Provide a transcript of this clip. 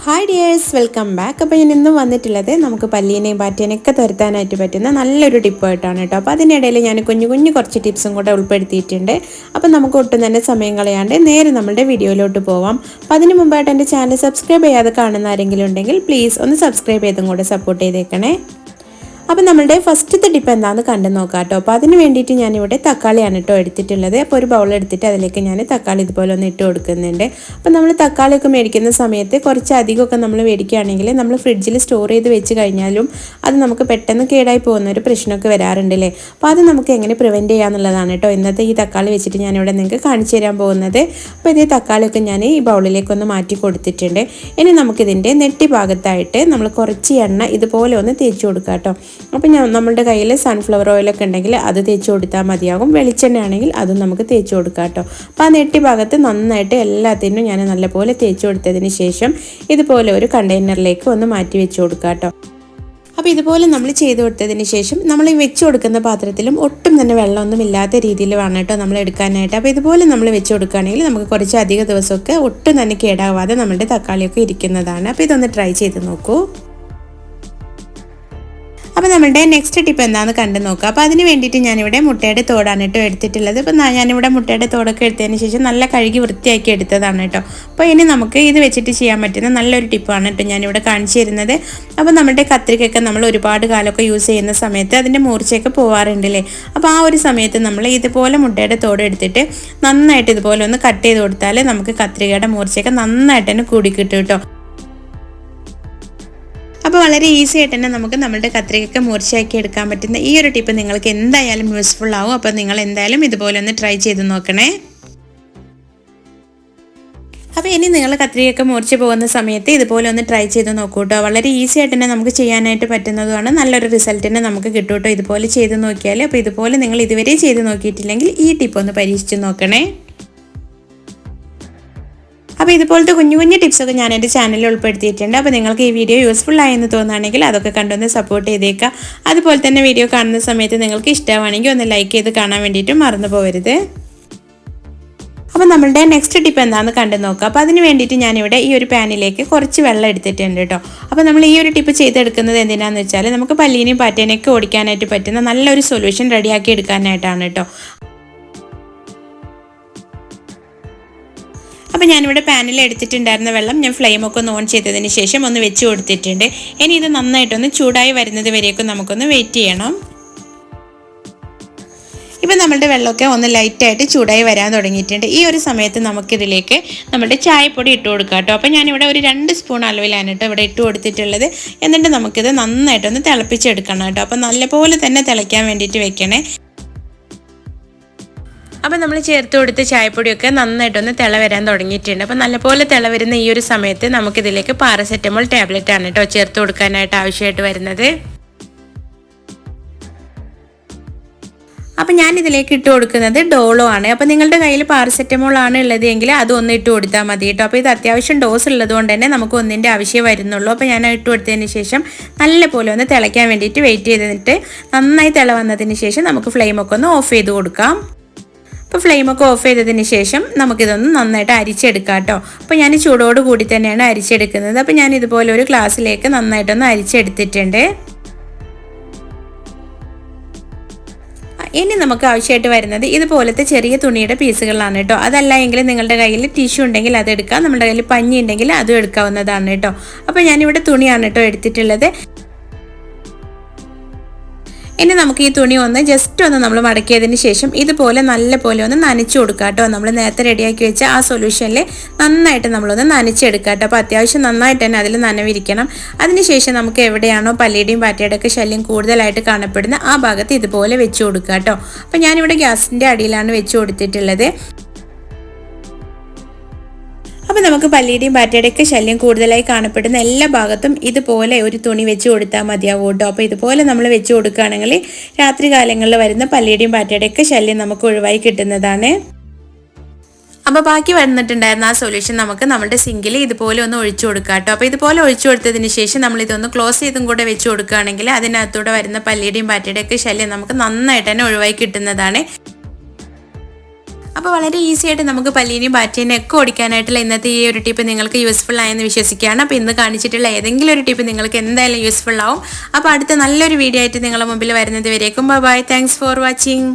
Hi dears, welcome back. അപ്പോൾ ഞാൻ ഇന്നും വന്നിട്ടുള്ളത് നമുക്ക് പല്ലീനെയും പാറ്റേനെയൊക്കെ തുരത്താനായിട്ട് പറ്റുന്ന നല്ലൊരു ടിപ്പായിട്ടാണ് കേട്ടോ. അപ്പോൾ അതിനിടയിൽ ഞാൻ കുഞ്ഞു കുറച്ച് ടിപ്സും കൂടെ ഉൾപ്പെടുത്തിയിട്ടുണ്ട്. അപ്പോൾ നമുക്ക് ഒട്ടും തന്നെ സമയം കളയാണ്ട് നേരെ നമ്മുടെ വീഡിയോയിലോട്ട് പോവാം. അപ്പോൾ അതിന് മുമ്പായിട്ട് എൻ്റെ ചാനൽ സബ്സ്ക്രൈബ് ചെയ്യാതെ കാണുന്ന ആരെങ്കിലും ഉണ്ടെങ്കിൽ പ്ലീസ് ഒന്ന് സബ്സ്ക്രൈബ് ചെയ്തും കൂടെ സപ്പോർട്ട് ചെയ്തേക്കണേ. അപ്പോൾ നമ്മളുടെ ഫസ്റ്റത്തെ ടിപ്പ് എന്താണെന്ന് കണ്ടു നോക്കാം കേട്ടോ. അപ്പോൾ അതിന് വേണ്ടിയിട്ട് ഞാനിവിടെ തക്കാളിയാണ് കേട്ടോ എടുത്തിട്ടുള്ളത്. അപ്പോൾ ഒരു ബൗൾ എടുത്തിട്ട് അതിലേക്ക് ഞാൻ തക്കാളി ഇതുപോലെ ഒന്ന് ഇട്ട് കൊടുക്കുന്നുണ്ട്. അപ്പോൾ നമ്മൾ തക്കാളിയൊക്കെ മേടിക്കുന്ന സമയത്ത് കുറച്ച് അധികമൊക്കെ നമ്മൾ മേടിക്കുകയാണെങ്കിൽ നമ്മൾ ഫ്രിഡ്ജിൽ സ്റ്റോർ ചെയ്ത് വെച്ച് കഴിഞ്ഞാലും അത് നമുക്ക് പെട്ടെന്ന് കേടായി പോകുന്ന ഒരു പ്രശ്നമൊക്കെ വരാറുണ്ടല്ലേ. അപ്പോൾ അത് നമുക്ക് എങ്ങനെ പ്രിവെൻറ്റ് ചെയ്യാമെന്നുള്ളതാണ് കേട്ടോ ഇന്നത്തെ ഈ തക്കാളി വെച്ചിട്ട് ഞാനിവിടെ നിങ്ങൾക്ക് കാണിച്ചു തരാൻ പോകുന്നത്. അപ്പോൾ ഇതേ തക്കാളിയൊക്കെ ഞാൻ ഈ ബൗളിലേക്കൊന്ന് മാറ്റി കൊടുത്തിട്ടുണ്ട്. ഇനി നമുക്കിതിൻ്റെ നെറ്റി ഭാഗത്തായിട്ട് നമ്മൾ കുറച്ച് എണ്ണ ഇതുപോലെ ഒന്ന് തേച്ച് കൊടുക്കാം കേട്ടോ. അപ്പോൾ നമ്മളുടെ കയ്യിൽ സൺഫ്ലവർ ഓയിലൊക്കെ ഉണ്ടെങ്കിൽ അത് തേച്ച് കൊടുത്താൽ മതിയാകും. വെളിച്ചെണ്ണ ആണെങ്കിൽ അതും നമുക്ക് തേച്ച് കൊടുക്കാം കേട്ടോ. അപ്പോൾ ആ നെറ്റി ഭാഗത്ത് നന്നായിട്ട് എല്ലാത്തിനും ഞാൻ നല്ലപോലെ തേച്ച് കൊടുത്തതിന് ശേഷം ഇതുപോലെ ഒരു കണ്ടെയ്നറിലേക്ക് ഒന്ന് മാറ്റി വെച്ച് കൊടുക്കാം കേട്ടോ. അപ്പോൾ ഇതുപോലെ നമ്മൾ ചെയ്ത് കൊടുത്തതിന് ശേഷം നമ്മൾ ഈ വെച്ച് കൊടുക്കുന്ന പാത്രത്തിലും ഒട്ടും തന്നെ വെള്ളമൊന്നും ഇല്ലാത്ത രീതിയിൽ വേണം കേട്ടോ നമ്മൾ എടുക്കാനായിട്ട്. അപ്പോൾ ഇതുപോലെ നമ്മൾ വെച്ച് കൊടുക്കുകയാണെങ്കിൽ നമുക്ക് കുറച്ച് അധിക ദിവസമൊക്കെ ഒട്ടും തന്നെ കേടാവാതെ നമ്മുടെ തക്കാളിയൊക്കെ ഇരിക്കുന്നതാണ്. അപ്പോൾ ഇതൊന്ന് ട്രൈ ചെയ്ത് നോക്കൂ. അപ്പോൾ നമ്മുടെ നെക്സ്റ്റ് ടിപ്പ് എന്താണെന്ന് കണ്ടു നോക്കുക. അപ്പോൾ അതിന് വേണ്ടിയിട്ട് ഞാനിവിടെ മുട്ടയുടെ തോടാണ് കേട്ടോ എടുത്തിട്ടുള്ളത്. അപ്പോൾ ഞാനിവിടെ മുട്ടയുടെ തോടൊക്കെ എടുത്തതിന് ശേഷം നല്ല കഴുകി വൃത്തിയാക്കി എടുത്തതാണ് കേട്ടോ. അപ്പോൾ ഇനി നമുക്ക് ഇത് വെച്ചിട്ട് ചെയ്യാൻ പറ്റുന്ന നല്ലൊരു ടിപ്പാണ് കേട്ടോ ഞാനിവിടെ കാണിച്ചു തരുന്നത്. അപ്പോൾ നമ്മുടെ കത്രികയൊക്കെ നമ്മൾ ഒരുപാട് കാലമൊക്കെ യൂസ് ചെയ്യുന്ന സമയത്ത് അതിൻ്റെ മൂർച്ചയൊക്കെ പോവാറുണ്ടല്ലേ. അപ്പോൾ ആ ഒരു സമയത്ത് നമ്മൾ ഇതുപോലെ മുട്ടയുടെ തോട് എടുത്തിട്ട് നന്നായിട്ട് ഇതുപോലെ ഒന്ന് കട്ട് ചെയ്ത് കൊടുത്താൽ നമുക്ക് കത്രികയുടെ മൂർച്ചയൊക്കെ നന്നായിട്ട് തന്നെ കൂടി കിട്ടും കേട്ടോ. അപ്പോൾ വളരെ ഈസി ആയിട്ട് തന്നെ നമുക്ക് നമ്മുടെ കത്രികയൊക്കെ മൂർച്ചയാക്കി എടുക്കാൻ പറ്റുന്ന ഈ ഒരു ടിപ്പ് നിങ്ങൾക്ക് എന്തായാലും യൂസ്ഫുൾ ആവും. അപ്പോൾ നിങ്ങൾ എന്തായാലും ഇതുപോലെ ഒന്ന് ട്രൈ ചെയ്ത് നോക്കണേ. അപ്പോൾ ഇനി നിങ്ങൾ കത്രികയൊക്കെ മൂർച്ച പോകുന്ന സമയത്ത് ഇതുപോലെ ഒന്ന് ട്രൈ ചെയ്ത് നോക്കൂ കേട്ടോ. വളരെ ഈസി ആയിട്ട് തന്നെ നമുക്ക് ചെയ്യാനായിട്ട് പറ്റുന്നതുമാണ്. നല്ലൊരു റിസൾട്ട് തന്നെ നമുക്ക് കിട്ടും കേട്ടോ ഇതുപോലെ ചെയ്ത് നോക്കിയാൽ. അപ്പോൾ ഇതുപോലെ നിങ്ങൾ ഇതുവരെ ചെയ്ത് നോക്കിയിട്ടില്ലെങ്കിൽ ഈ ടിപ്പ് ഒന്ന് പരീക്ഷിച്ച് നോക്കണേ. അപ്പോൾ ഇതുപോലത്തെ കുഞ്ഞു ടിപ്സൊക്കെ ഞാൻ എൻ്റെ ചാനലിൽ ഉൾപ്പെടുത്തിയിട്ടുണ്ട്. അപ്പോൾ നിങ്ങൾക്ക് ഈ വീഡിയോ യൂസ്ഫുൾ ആയെന്ന് തോന്നുകയാണെങ്കിൽ അതൊക്കെ കണ്ടൊന്ന് സപ്പോർട്ട് ചെയ്തേക്കുക. അതുപോലെ തന്നെ വീഡിയോ കാണുന്ന സമയത്ത് നിങ്ങൾക്ക് ഇഷ്ടമാണെങ്കിൽ ഒന്ന് ലൈക്ക് ചെയ്ത് കാണാൻ വേണ്ടിയിട്ട് മറന്നു പോകരുത്. അപ്പോൾ നമ്മളുടെ നെക്സ്റ്റ് ടിപ്പ് എന്താണെന്ന് കണ്ടു നോക്കുക. അപ്പോൾ അതിന് വേണ്ടിയിട്ട് ഞാനിവിടെ ഈ ഒരു പാനിലേക്ക് കുറച്ച് വെള്ളം എടുത്തിട്ടുണ്ട് കേട്ടോ. അപ്പോൾ നമ്മൾ ഈ ഒരു ടിപ്പ് ചെയ്തെടുക്കുന്നത് എന്തിനാണെന്ന് വെച്ചാൽ നമുക്ക് പല്ലീനെയും പാറ്റേനെയൊക്കെ ഓടിക്കാനായിട്ട് പറ്റുന്ന നല്ലൊരു സൊല്യൂഷൻ റെഡിയാക്കി എടുക്കാനായിട്ടാണ് കേട്ടോ. അപ്പോൾ ഞാനിവിടെ പാനിൽ എടുത്തിട്ടുണ്ടായിരുന്ന വെള്ളം ഞാൻ ഫ്ലെയിമൊക്കെ ഒന്ന് ഓൺ ചെയ്തതിന് ശേഷം ഒന്ന് വെച്ച് കൊടുത്തിട്ടുണ്ട്. ഇനി ഇത് നന്നായിട്ടൊന്ന് ചൂടായി വരുന്നത് വരെയൊക്കെ നമുക്കൊന്ന് വെയിറ്റ് ചെയ്യണം. ഇപ്പം നമ്മളുടെ വെള്ളമൊക്കെ ഒന്ന് ലൈറ്റായിട്ട് ചൂടായി വരാൻ തുടങ്ങിയിട്ടുണ്ട്. ഈ ഒരു സമയത്ത് നമുക്കിതിലേക്ക് നമ്മുടെ ചായപ്പൊടി ഇട്ട് കൊടുക്കാം കേട്ടോ. അപ്പോൾ ഞാനിവിടെ ഒരു 2 സ്പൂൺ അളവിലാണ് കേട്ടോ ഇവിടെ ഇട്ട് കൊടുത്തിട്ടുള്ളത്. എന്നിട്ട് നമുക്കിത് നന്നായിട്ടൊന്ന് തിളപ്പിച്ചെടുക്കണം കേട്ടോ. അപ്പോൾ നല്ലപോലെ തന്നെ തിളയ്ക്കാൻ വേണ്ടിയിട്ട് വെക്കണേ. അപ്പോൾ നമ്മൾ ചേർത്ത് കൊടുത്ത ചായപ്പൊടിയൊക്കെ നന്നായിട്ടൊന്ന് തിള വരാൻ തുടങ്ങിയിട്ടുണ്ട്. അപ്പോൾ നല്ലപോലെ തിള വരുന്ന ഈ ഒരു സമയത്ത് നമുക്കിതിലേക്ക് പാരസെറ്റമോൾ ടാബ്ലറ്റ് ആണ് കേട്ടോ ചേർത്ത് കൊടുക്കാനായിട്ട് ആവശ്യമായിട്ട് വരുന്നത്. അപ്പോൾ ഞാൻ ഇതിലേക്ക് ഇട്ട് കൊടുക്കുന്നത് ഡോളോ ആണ്. അപ്പോൾ നിങ്ങളുടെ കയ്യിൽ പാരസെറ്റമോൾ ആണ് ഉള്ളത് എങ്കിൽ അതൊന്ന് ഇട്ട് കൊടുത്താൽ മതി കേട്ടോ. അപ്പോൾ ഇത് അത്യാവശ്യം ഡോസ് ഉള്ളത് കൊണ്ട് തന്നെ നമുക്ക് ഒന്നിൻ്റെ ആവശ്യമേ വരുന്നുള്ളൂ. അപ്പോൾ ഞാൻ ഇട്ട് കൊടുത്തതിന് ശേഷം നല്ലപോലെ ഒന്ന് തിളയ്ക്കാൻ വേണ്ടിയിട്ട് വെയിറ്റ് ചെയ്തിട്ട് നന്നായി തിള വന്നതിന് ശേഷം നമുക്ക് ഫ്ലെയിമൊക്കെ ഒന്ന് ഓഫ് ചെയ്ത് കൊടുക്കാം. അപ്പോൾ ഫ്ലെയിമൊക്കെ ഓഫ് ചെയ്തതിന് ശേഷം നമുക്കിതൊന്ന് നന്നായിട്ട് അരിച്ചെടുക്കാം കേട്ടോ. അപ്പോൾ ഞാൻ ചൂടോട് കൂടി തന്നെയാണ് അരിച്ചെടുക്കുന്നത്. അപ്പോൾ ഞാൻ ഇതുപോലെ ഒരു ഗ്ലാസ്സിലേക്ക് നന്നായിട്ടൊന്ന് അരിച്ചെടുത്തിട്ടുണ്ട്. ഇനി നമുക്ക് ആവശ്യമായിട്ട് വരുന്നത് ഇതുപോലത്തെ ചെറിയ തുണിയുടെ പീസുകളാണ് കേട്ടോ. അതല്ല എങ്കിൽ നിങ്ങളുടെ കയ്യിൽ ടിഷ്യൂ ഉണ്ടെങ്കിൽ അതെടുക്കാം. നമ്മുടെ കയ്യിൽ പഞ്ഞി ഉണ്ടെങ്കിൽ അതും എടുക്കാവുന്നതാണ് കേട്ടോ. അപ്പോൾ ഞാനിവിടെ തുണിയാണ് കേട്ടോ എടുത്തിട്ടുള്ളത്. ഇനി നമുക്ക് ഈ തുണി ഒന്ന് ജസ്റ്റ് ഒന്ന് നമ്മൾ മടക്കിയതിന് ശേഷം ഇതുപോലെ നല്ലപോലെ ഒന്ന് നനച്ചു കൊടുക്കാം കേട്ടോ. നമ്മൾ നേരത്തെ റെഡിയാക്കി വെച്ച ആ സൊല്യൂഷനിൽ നന്നായിട്ട് നമ്മളൊന്ന് നനച്ചെടുക്കാം കേട്ടോ. അപ്പോൾ അത്യാവശ്യം നന്നായിട്ട് തന്നെ അതിൽ നനവിരിക്കണം. അതിനുശേഷം നമുക്ക് എവിടെയാണോ പല്ലിയുടെയും പാറ്റയുടെയും ഒക്കെ ശല്യം കൂടുതലായിട്ട് കാണപ്പെടുന്ന ആ ഭാഗത്ത് ഇതുപോലെ വെച്ച് കൊടുക്കാം കേട്ടോ. അപ്പോൾ ഞാനിവിടെ ഗ്യാസിൻ്റെ അടിയിലാണ് വെച്ച് കൊടുത്തിട്ടുള്ളത്. അപ്പോൾ നമുക്ക് പല്ലിയുടെയും പാറ്റയുടെയൊക്കെ ശല്യം കൂടുതലായി കാണപ്പെടുന്ന എല്ലാ ഭാഗത്തും ഇതുപോലെ ഒരു തുണി വെച്ച് കൊടുത്താൽ മതിയാവും കേട്ടോ. അപ്പോൾ ഇതുപോലെ നമ്മൾ വെച്ച് കൊടുക്കുകയാണെങ്കിൽ രാത്രി കാലങ്ങളിൽ വരുന്ന പല്ലിയുടെയും പാറ്റയുടെയൊക്കെ ശല്യം നമുക്ക് ഒഴിവായി കിട്ടുന്നതാണ്. അപ്പോൾ ബാക്കി വന്നിട്ടുണ്ടായിരുന്ന ആ സൊല്യൂഷൻ നമുക്ക് നമ്മുടെ സിങ്കിൽ ഇതുപോലെ ഒന്ന് ഒഴിച്ചു കൊടുക്കാം കേട്ടോ. അപ്പോൾ ഇതുപോലെ ഒഴിച്ചു കൊടുത്തതിന് ശേഷം നമ്മൾ ഇതൊന്ന് ക്ലോസ് ചെയ്തും കൂടെ വെച്ച് കൊടുക്കുകയാണെങ്കിൽ അതിനകത്തൂടെ വരുന്ന പല്ലിയുടെയും പാറ്റയുടെയൊക്കെ ശല്യം നമുക്ക് നന്നായിട്ട് തന്നെ ഒഴിവായി കിട്ടുന്നതാണ്. അപ്പോൾ വളരെ ഈസി ആയിട്ട് നമുക്ക് പല്ലീനെയും പാറ്റേനെയും ഒക്കെ ഓടിക്കാനായിട്ടുള്ള ഇന്നത്തെ ഈ ഒരു ടിപ്പ് നിങ്ങൾക്ക് യൂസ്ഫുൾ ആയെന്ന് വിശ്വസിക്കുകയാണ്. അപ്പോൾ ഇന്ന് കാണിച്ചിട്ടുള്ള ഏതെങ്കിലും ഒരു ടിപ്പ് നിങ്ങൾക്ക് എന്തായാലും യൂസ്ഫുൾ ആവും. അപ്പോൾ അടുത്ത നല്ലൊരു വീഡിയോ ആയിട്ട് നിങ്ങളുടെ മുമ്പിൽ വരുന്നത് വരേക്കും ബൈ. Thanks for watching.